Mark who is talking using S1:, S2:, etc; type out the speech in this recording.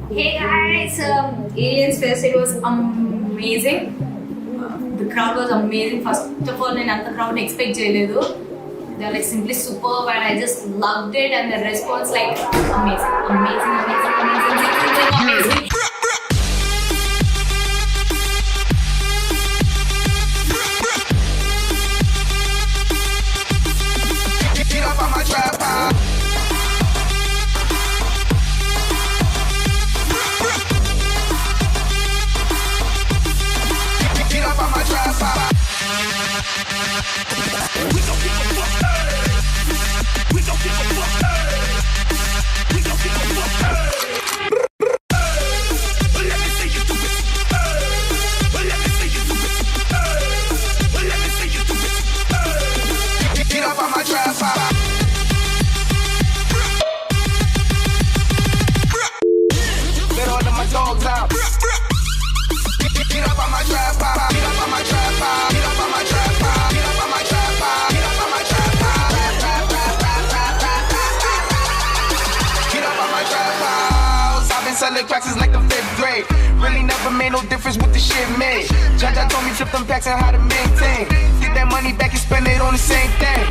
S1: Hey guys, AliensFest, it was amazing. The crowd was amazing. First of all, నేను అంత crowd expect చేయలేదు. They are like simply superb and I just loved it and the response like amazing, amazing, amazing, amazing, amazing.
S2: Get up on my tripod. Get up on my tripod. We gon' give a fuck. We gon' give a fuck. We gon' give a fuck. But let me see you do it. But let me see you do it. But let me see you do it. Get up on my tripod. Let all of my dogs out. Get up on my tripod. Get up on my tripod. Get up on my tripod. Get up on my tripod. Get up on my tripod. Get up on my tripod. I've been selling cracks since like the 5th grade. Really never made no difference what the shit made. Jaja told me flip them packs and how to maintain. Get that money back and spend it on the same thing.